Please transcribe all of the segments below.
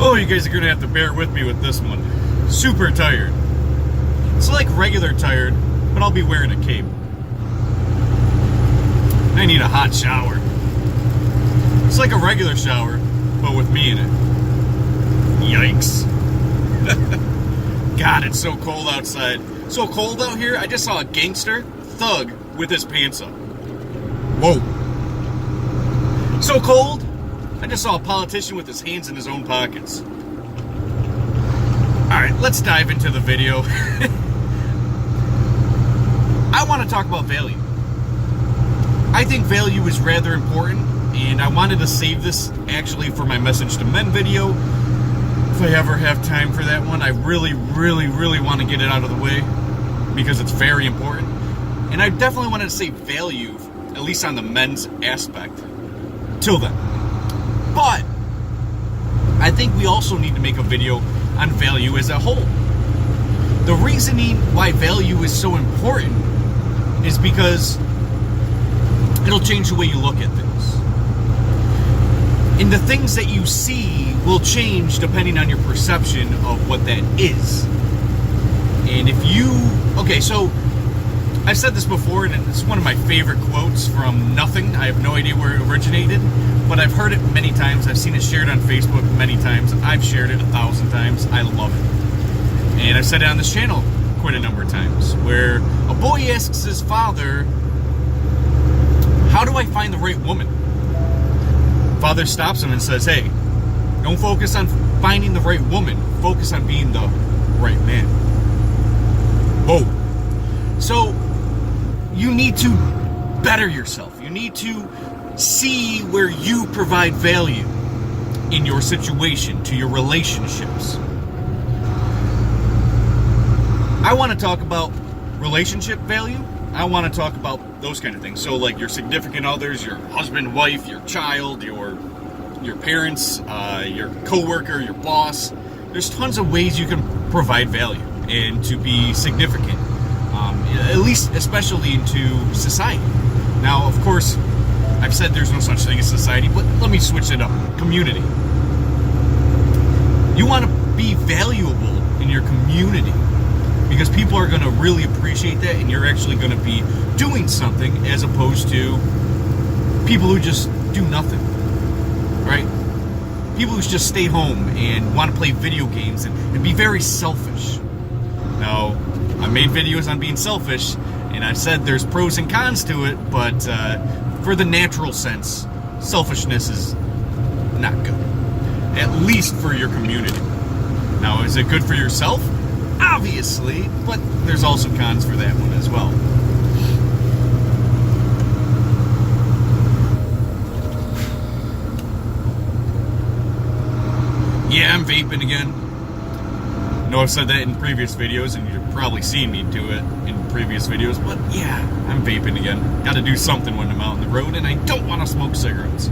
Oh, you guys are gonna have to bear with me with this one. Super tired. It's like regular tired, but I'll be wearing a cape. I need a hot shower. It's like a regular shower, but with me in it. Yikes. God, it's so cold outside. So cold out here, I just saw a gangster thug with his pants up. Whoa. So cold, I just saw a politician with his hands in his own pockets. Alright, let's dive into the video. I want to talk about value. I think value is rather important, and I wanted to save this actually for my message to men video. If I ever have time for that one, I really want to get it out of the way because it's very important. And I definitely wanted to say value, at least on the men's aspect, till then. But I think we also need to make a video on value as a whole. The reasoning why value is so important is because it'll change the way you look at things. And the things that you see will change depending on your perception of what that is. And if you... Okay, so I've said this before, and it's one of my favorite quotes from nothing. I have no idea where it originated, but I've heard it many times. I've seen it shared on Facebook many times. I've shared it 1,000 times. I love it. And I've said it on this channel quite a number of times, where a boy asks his father, "How do I find the right woman?" Father stops him and says, "Hey, don't focus on finding the right woman. Focus on being the right man." Whoa. So, you need to better yourself. You need to see where you provide value in your situation, to your relationships. I want to talk about relationship value. I want to talk about those kind of things. So like your significant others, your husband, wife, your child, your parents, your coworker, your boss. There's tons of ways you can provide value and to be significant, at least especially into society. Now, of course, I've said there's no such thing as society, but let me switch it up. Community. You want to be valuable in your community, because people are going to really appreciate that, and you're actually going to be doing something as opposed to people who just do nothing, right? People who just stay home and want to play video games and be very selfish. Now, I made videos on being selfish, and I said there's pros and cons to it, but for the natural sense, selfishness is not good, at least for your community. Now, is it good for yourself? Obviously, but there's also cons for that one as well. Yeah, I'm vaping again. I know I've said that in previous videos, and you've probably seen me do it in previous videos, but yeah, I'm vaping again. Gotta do something when I'm out on the road, and I don't want to smoke cigarettes.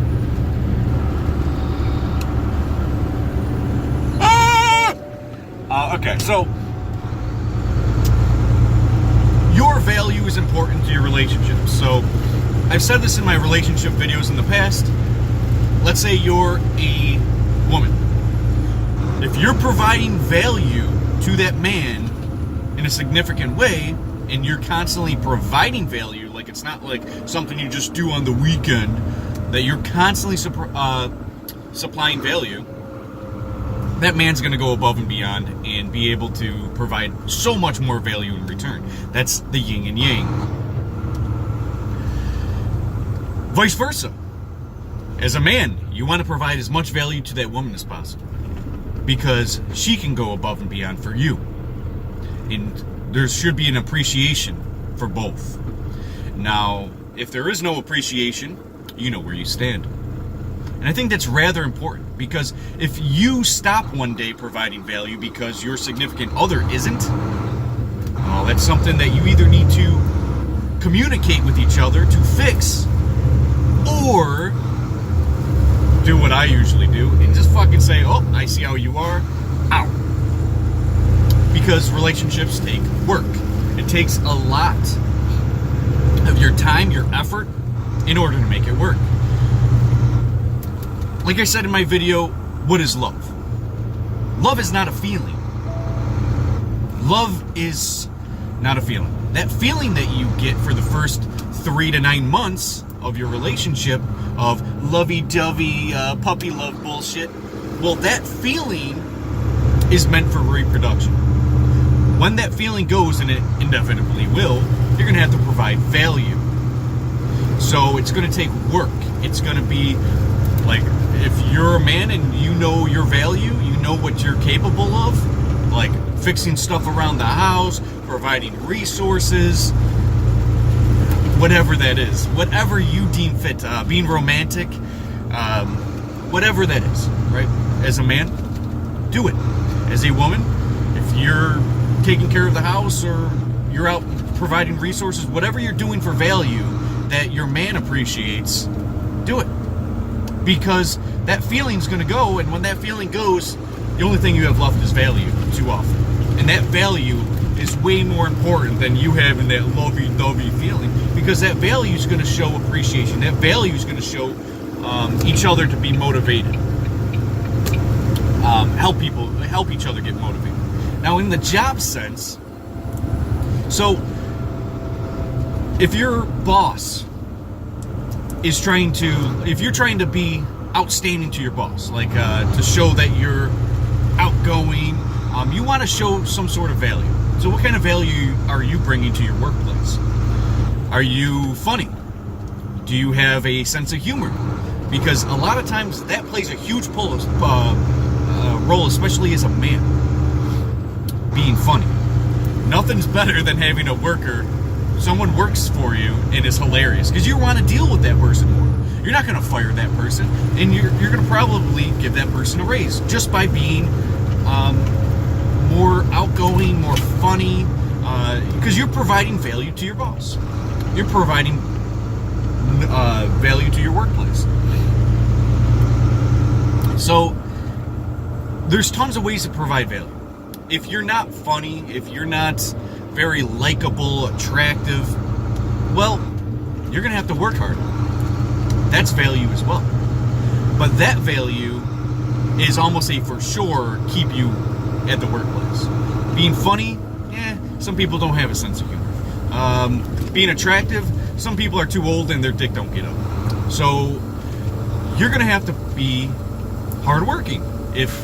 Okay, so your value is important to your relationships. So I've said this in my relationship videos in the past. Let's say you're a woman. If you're providing value to that man in a significant way, and you're constantly providing value, like it's not like something you just do on the weekend, that you're constantly supplying value, that man's going to go above and beyond and be able to provide so much more value in return. That's the yin and yang. Vice versa. As a man, you want to provide as much value to that woman as possible, because she can go above and beyond for you. And there should be an appreciation for both. Now, if there is no appreciation, you know where you stand. And I think that's rather important, because if you stop one day providing value because your significant other isn't, well, that's something that you either need to communicate with each other to fix, or do what I usually do and just fucking say, "Oh, I see how you are, out." Because relationships take work. It takes a lot of your time, your effort, in order to make it work. Like I said in my video, what is love? Love is not a feeling. Love is not a feeling. That feeling that you get for the first 3 to 9 months of your relationship of lovey-dovey, puppy love bullshit, well, that feeling is meant for reproduction. When that feeling goes, and it inevitably will, you're going to have to provide value. So it's going to take work. It's going to be like, if you're a man and you know your value, you know what you're capable of, like fixing stuff around the house, providing resources, whatever that is, whatever you deem fit, being romantic, whatever that is, right? As a man, do it. As a woman, if you're taking care of the house or you're out providing resources, whatever you're doing for value that your man appreciates, do it. Because that feeling's going to go, and when that feeling goes, the only thing you have left is value too often. And that value is way more important than you having that lovey-dovey feeling, because that value is going to show appreciation. That value is going to show each other to be motivated. Help each other get motivated. Now, in the job sense, so if your boss is if you're trying to be outstanding to your boss, like to show that you're outgoing, you want to show some sort of value. So what kind of value are you bringing to your workplace? Are you funny? Do you have a sense of humor? Because a lot of times that plays a huge role, especially as a man, being funny. Nothing's better than having a worker, someone works for you and is hilarious, because you want to deal with that person more. You're not going to fire that person, and you're going to probably give that person a raise just by being more outgoing, more funny, because you're providing value to your boss. You're providing value to your workplace. So there's tons of ways to provide value. If you're not funny, if you're not very likable, attractive, well, you're going to have to work harder. That's value as well. But that value is almost a for sure keep you at the workplace. Being funny, some people don't have a sense of humor. Being attractive, some people are too old and their dick don't get up. So you're going to have to be hardworking if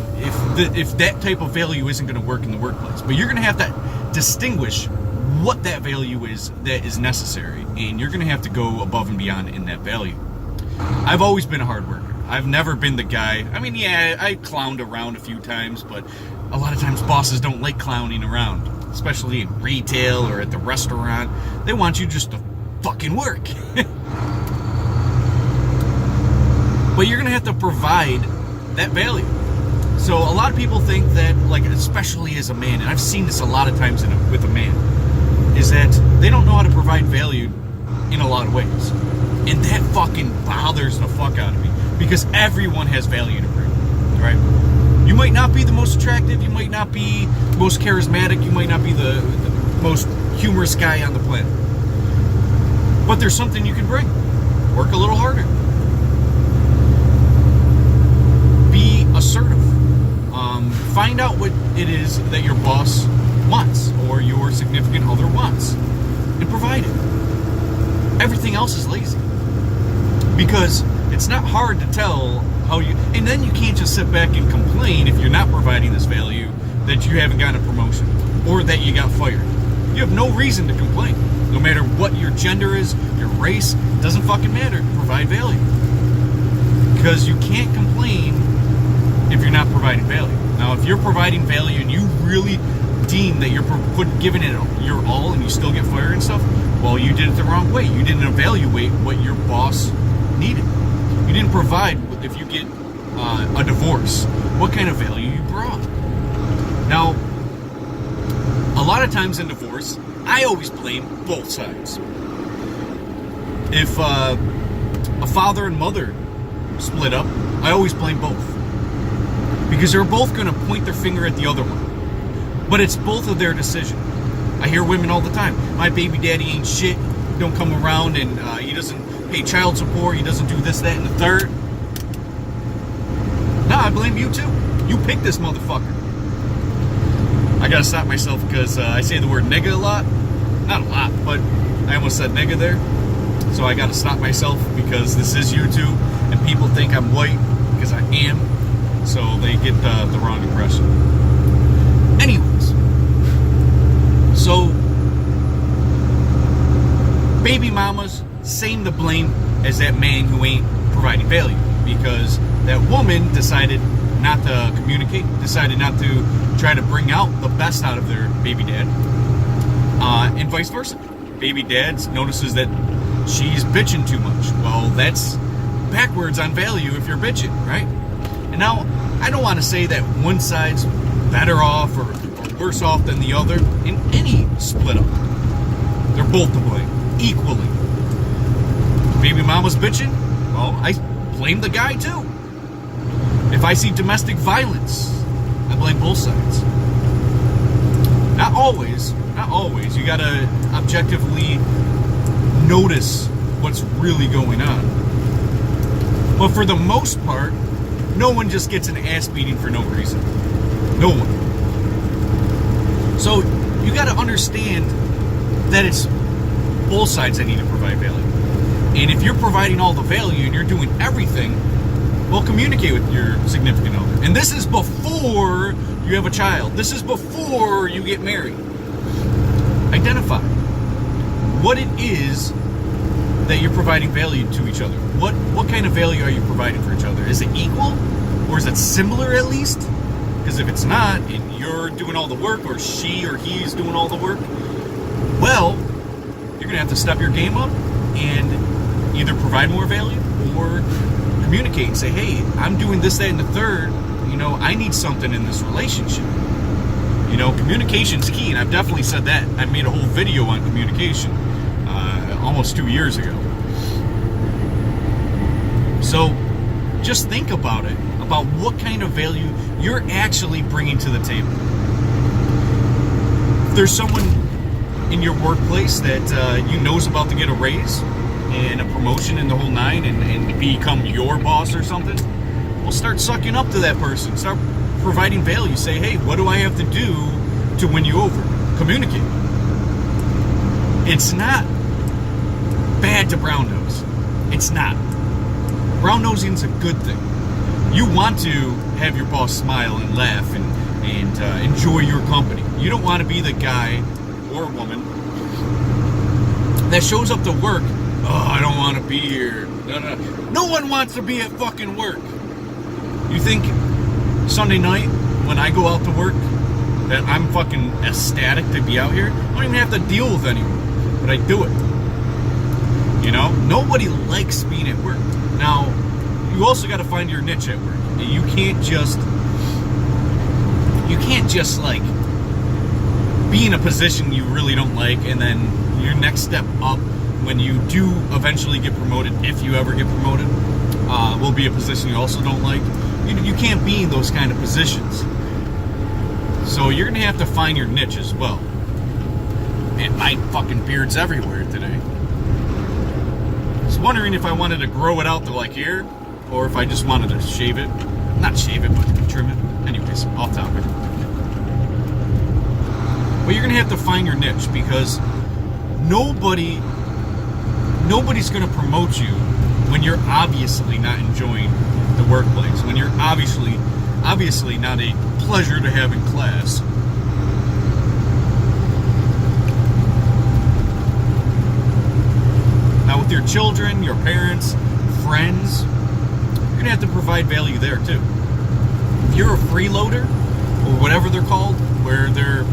that type of value isn't going to work in the workplace. But you're going to have to distinguish what that value is that is necessary, and you're going to have to go above and beyond in that value. I've always been a hard worker. I've never been the guy. I mean, I clowned around a few times, but a lot of times bosses don't like clowning around, especially in retail or at the restaurant. They want you just to fucking work. But you're going to have to provide that value. So a lot of people think that, like, especially as a man, and I've seen this a lot of times with a man, is that they don't know how to provide value in a lot of ways. And that fucking bothers the fuck out of me, because everyone has value to bring, right? You might not be the most attractive, you might not be most charismatic, you might not be the most humorous guy on the planet. But there's something you can bring. Work a little harder. Be assertive. Find out what it is that your boss wants or your significant other wants and provide it. Everything else is lazy, because it's not hard to tell how you, and then you can't just sit back and complain if you're not providing this value that you haven't gotten a promotion or that you got fired. You have no reason to complain. No matter what your gender is, your race, doesn't fucking matter. Provide value, because you can't complain if you're not providing value. Now, if you're providing value and you really deem that you're giving it your all and you still get fired and stuff, well, you did it the wrong way. You didn't evaluate what your boss needed. You didn't provide, if you get a divorce, what kind of value you brought. Now, a lot of times in divorce, I always blame both sides. If a father and mother split up, I always blame both. Because they're both going to point their finger at the other one. But it's both of their decision. I hear women all the time, my baby daddy ain't shit, he don't come around, and he doesn't pay child support, he doesn't do this, that, and the third. No, I blame you too. You picked this motherfucker. I gotta stop myself because I say the word nigga a lot. Not a lot, but I almost said nigga there. So I gotta stop myself because this is YouTube and people think I'm white because I am. So they get the wrong impression. Anyways, so baby mamas, same to blame as that man who ain't providing value, because that woman decided not to communicate, decided not to try to bring out the best out of their baby dad, and vice versa. Baby dad notices that she's bitching too much. Well, that's backwards on value if you're bitching, right? And now, I don't want to say that one side's better off or worse off than the other in any split up. They're both to blame, equally. Baby mama's bitching, well, I blame the guy too. If I see domestic violence, I blame both sides. Not always. You gotta objectively notice what's really going on. But for the most part, no one just gets an ass beating for no reason. No one. So you gotta understand that it's both sides that need to provide value. And if you're providing all the value and you're doing everything, well, communicate with your significant other. And this is before you have a child. This is before you get married. Identify what it is that you're providing value to each other. What kind of value are you providing for each other? Is it equal? Or is it similar at least? Because if it's not, and you're doing all the work, or she or he is doing all the work, well, you're going to have to step your game up and either provide more value or communicate and say, hey, I'm doing this, that, and the third. You know, I need something in this relationship. You know, communication's key, and I've definitely said that. I made a whole video on communication almost 2 years ago. So just think about it, about what kind of value you're actually bringing to the table. If there's someone in your workplace that you know's about to get a raise and a promotion in the whole nine and become your boss or something, well, start sucking up to that person. Start providing value. Say, hey, what do I have to do to win you over? Communicate. It's not bad to brown nose. It's not. Brown nosing's a good thing. You want to have your boss smile and laugh and enjoy your company. You don't want to be the guy or woman that shows up to work. Oh, I don't want to be here. No one wants to be at fucking work. You think Sunday night when I go out to work that I'm fucking ecstatic to be out here? I don't even have to deal with anyone, but I do it. You know, nobody likes being at work. Now, you also got to find your niche at work. You can't just like be in a position you really don't like, and then your next step up when you do eventually get promoted, if you ever get promoted, will be a position you also don't like. You can't be in those kind of positions. So you're going to have to find your niche as well. And my fucking beard's everywhere today. I was wondering if I wanted to grow it out to like here, or if I just wanted to shave it. Not shave it, but trim it. Anyways, off topic. But you're going to have to find your niche, because nobody's going to promote you when you're obviously not enjoying the workplace, when you're obviously not a pleasure to have in class. Now with your children, your parents, friends, you're going to have to provide value there too. If you're a freeloader, or whatever they're called, where they're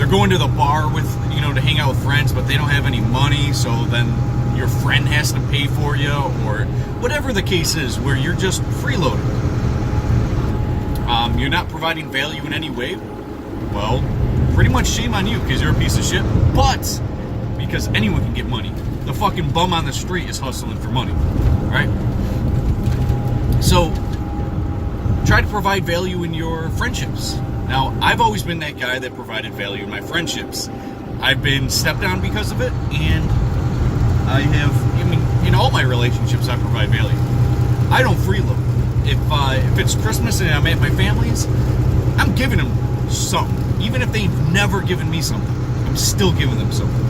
going to the bar with, to hang out with friends, but they don't have any money, so then your friend has to pay for you, or whatever the case is, where you're just freeloading. You're not providing value in any way, well, pretty much shame on you, because you're a piece of shit. But because anyone can get money. The fucking bum on the street is hustling for money, right? So try to provide value in your friendships. Now, I've always been that guy that provided value in my friendships. I've been stepped on because of it, and in all my relationships, I provide value. I don't freeload. If it's Christmas and I'm at my family's, I'm giving them something. Even if they've never given me something, I'm still giving them something.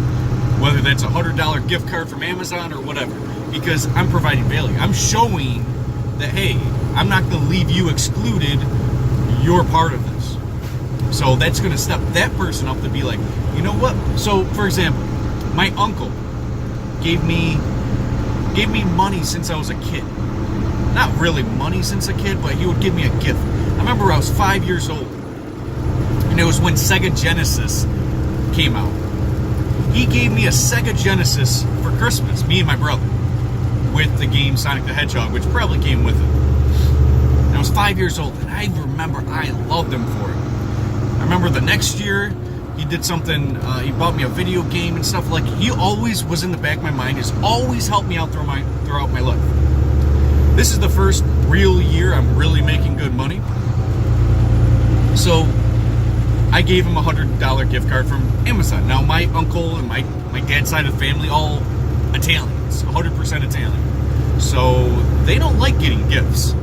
Whether that's a $100 gift card from Amazon or whatever. Because I'm providing value. I'm showing that, hey, I'm not going to leave you excluded. You're part of this. So that's going to step that person up to be like, you know what? So, for example, my uncle gave me money since I was a kid. Not really money since a kid, but he would give me a gift. I remember I was 5 years old, and it was when Sega Genesis came out. He gave me a Sega Genesis for Christmas, me and my brother, with the game Sonic the Hedgehog, which probably came with it. And I was 5 years old, and I remember I loved him for it. I remember the next year, he did something, he bought me a video game and stuff. Like, he always was in the back of my mind, has always helped me out throughout my life. This is the first real year I'm really making good money. So, I gave him a $100 gift card from Amazon. Now, my uncle and my dad's side of the family, all Italians, 100% Italian. So, they don't like getting gifts.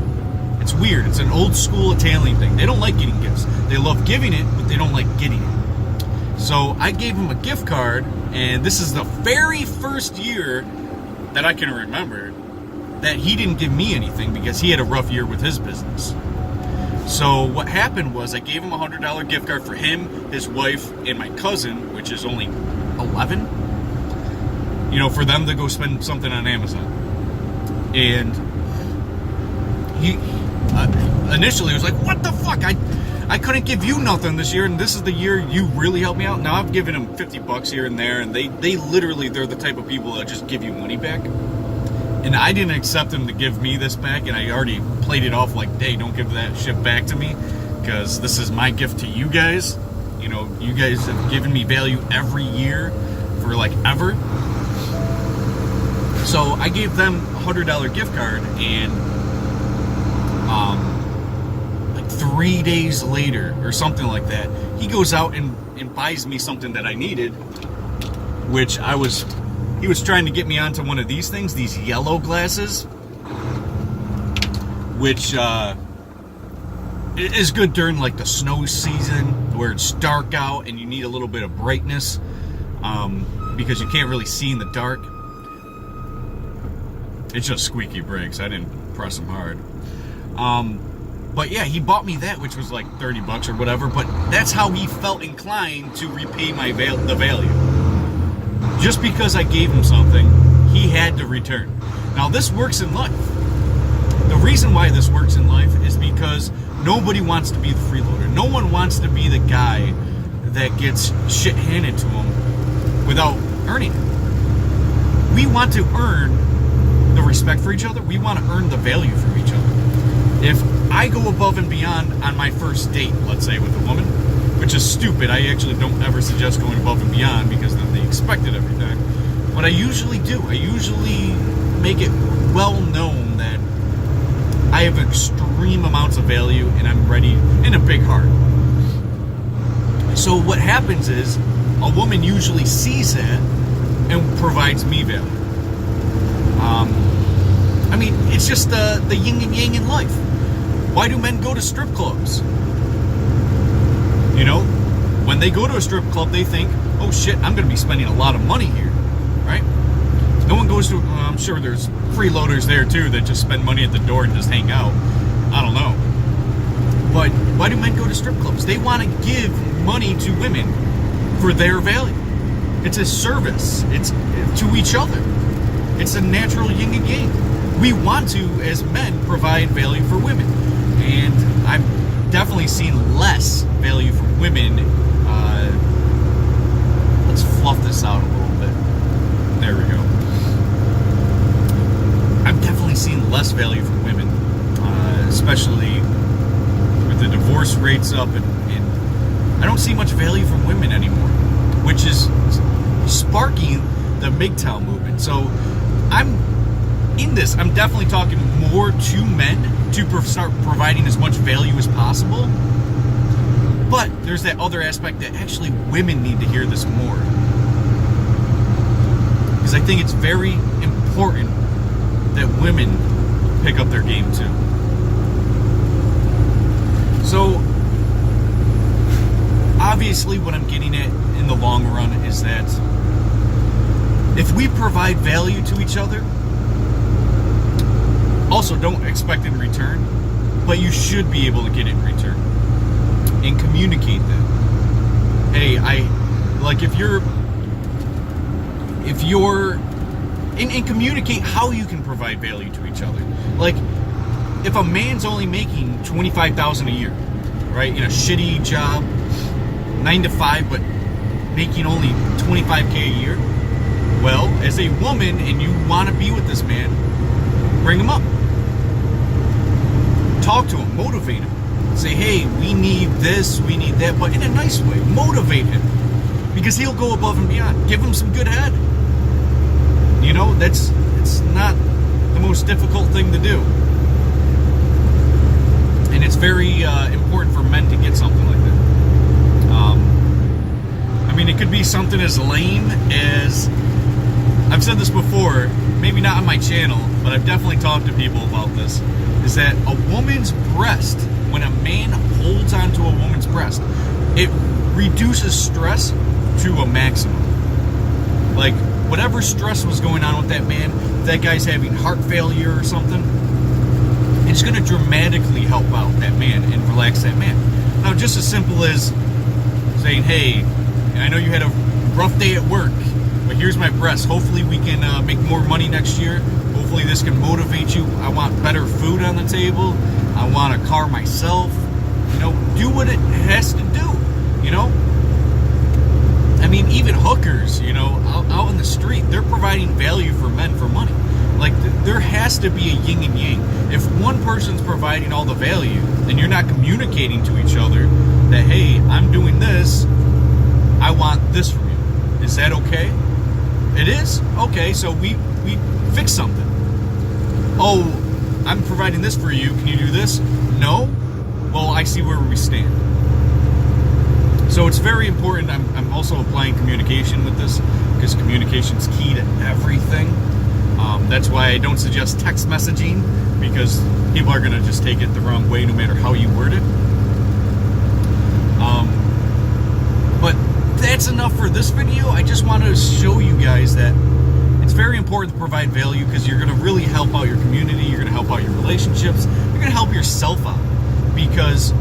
It's weird. It's an old school Italian thing. They don't like getting gifts. They love giving it, but they don't like getting it. So I gave him a gift card, and this is the very first year that I can remember that he didn't give me anything because he had a rough year with his business. So what happened was I gave him a $100 gift card for him, his wife, and my cousin, which is only 11, for them to go spend something on Amazon. And he initially was like, what the fuck? I couldn't give you nothing this year, and this is the year you really helped me out. Now I've given him $50 here and there, and they literally, they're the type of people that just give you money back. And I didn't accept him to give me this back, and I already played it off like, hey, don't give that shit back to me, because this is my gift to you guys. You guys have given me value every year for like ever. So I gave them a $100 gift card, and like 3 days later or something like that, he goes out and buys me something that I needed, which he was trying to get me onto one of these things, these yellow glasses, which is good during like the snow season where it's dark out and you need a little bit of brightness, because you can't really see in the dark. It's just squeaky brakes. I didn't press them hard. But yeah, he bought me that, which was like $30 or whatever, but that's how he felt inclined to repay the value. Just because I gave him something, he had to return. Now, this works in life. The reason why this works in life is because nobody wants to be the freeloader. No one wants to be the guy that gets shit handed to him without earning it. We want to earn the respect for each other. We want to earn the value from each other. If I go above and beyond on my first date, let's say, with a woman, which is stupid, I actually don't ever suggest going above and beyond because then they expect it every time. What I usually do, I usually make it well known that I have extreme amounts of value and I'm ready, and a big heart. So what happens is a woman usually sees that and provides me value. I mean, it's just the yin and yang in life. Why do men go to strip clubs? When they go to a strip club, they think, oh shit, I'm going to be spending a lot of money here, right? No one goes to, I'm sure there's freeloaders there too that just spend money at the door and just hang out. I don't know. But why do men go to strip clubs? They want to give money to women for their value. It's a service. It's to each other. It's a natural yin and yang. We want to, as men, provide value for women. And I've definitely seen less value from women. Let's fluff this out a little bit. There we go. I've definitely seen less value from women, especially with the divorce rates up, and I don't see much value from women anymore, which is sparking the MGTOW movement. So I'm definitely talking more to men to start providing as much value as possible. But there's that other aspect that actually women need to hear this more. Because I think it's very important that women pick up their game too. So basically what I'm getting at in the long run is that if we provide value to each other, also don't expect in return, but you should be able to get it in return and communicate that. Hey, and communicate how you can provide value to each other. Like, if a man's only making $25,000 a year, right, in a shitty job, 9 to 5, but making only $25K a year, well, as a woman and you want to be with this man, bring him up. Talk to him, motivate him. Say, hey, we need this, we need that, but in a nice way. Motivate him. Because he'll go above and beyond. Give him some good head. You know, it's not the most difficult thing to do. And it's very important for men to get something like that. I mean, it could be something as lame as, I've said this before, maybe not on my channel, but I've definitely talked to people about this, is that a woman's breast, when a man holds onto a woman's breast, it reduces stress to a maximum. Like, whatever stress was going on with that man, if that guy's having heart failure or something, it's going to dramatically help out that man and relax that man. Now, just as simple as saying, hey, I know you had a rough day at work, but here's my breast. Hopefully we can make more money next year. Hopefully this can motivate you. I want better food on the table. I want a car myself. You know, do what it has to do, you know? I mean, even hookers, you know, out in the street, they're providing value for men for money. Like, there has to be a yin and yang. If one person's providing all the value, then you're not communicating to each other that, hey, I'm doing this, I want this from you. Is that okay? It is? Okay, so we fix something. Oh, I'm providing this for you, can you do this? No? Well, I see where we stand. So it's very important. I'm also applying communication with this, because communication's key to everything. That's why I don't suggest text messaging, because people are going to just take it the wrong way no matter how you word it. But that's enough for this video. I just wanted to show you guys that it's very important to provide value, because you're going to really help out your community, you're going to help out your relationships, you're going to help yourself out. Because,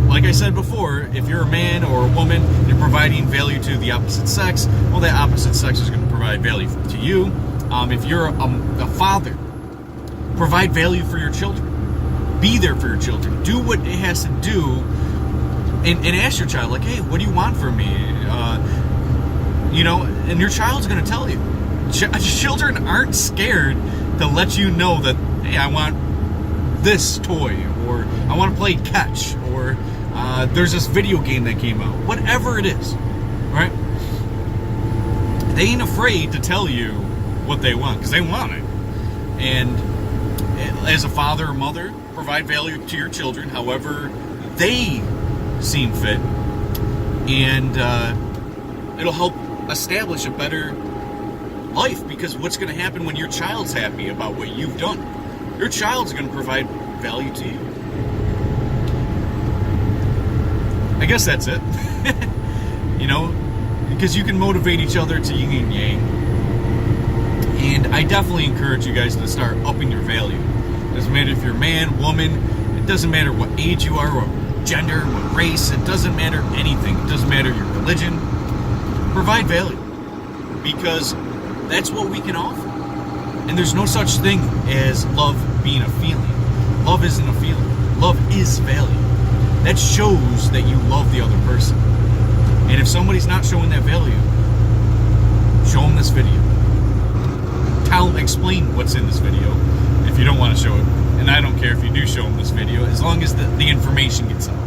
like I said before, if you're a man or a woman, you're providing value to the opposite sex, well, that opposite sex is going to provide value to you. If you're a father, provide value for your children. Be there for your children. Do what it has to do, and ask your child, like, hey, what do you want from me? You know, and your child's going to tell you. Children aren't scared to let you know that, hey, I want this toy, or I want to play catch, or there's this video game that came out. Whatever it is, right? They ain't afraid to tell you what they want, because they want it. And as a father or mother, provide value to your children however they seem fit, and it'll help establish a better life. Because what's going to happen when your child's happy about what you've done? Your child's going to provide value to you. I guess that's it. You know, because you can motivate each other to yin and yang. And I definitely encourage you guys to start upping your value. It doesn't matter if you're a man, woman, it doesn't matter what age you are, what gender, what race, it doesn't matter anything. It doesn't matter your religion. Provide value. Because that's what we can offer. And there's no such thing as love being a feeling. Love isn't a feeling. Love is value. That shows that you love the other person. And if somebody's not showing that value, show them this video. Explain what's in this video if you don't want to show it. And I don't care if you do show them this video, as long as the information gets out.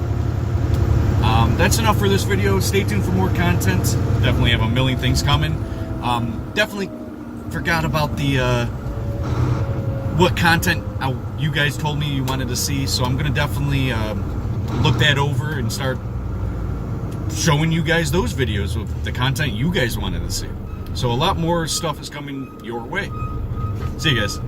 That's enough for this video. Stay tuned for more content. Definitely have a million things coming. Definitely forgot about the what content you guys told me you wanted to see, so I'm going to definitely look that over and start showing you guys those videos with the content you guys wanted to see. So a lot more stuff is coming your way. See you guys.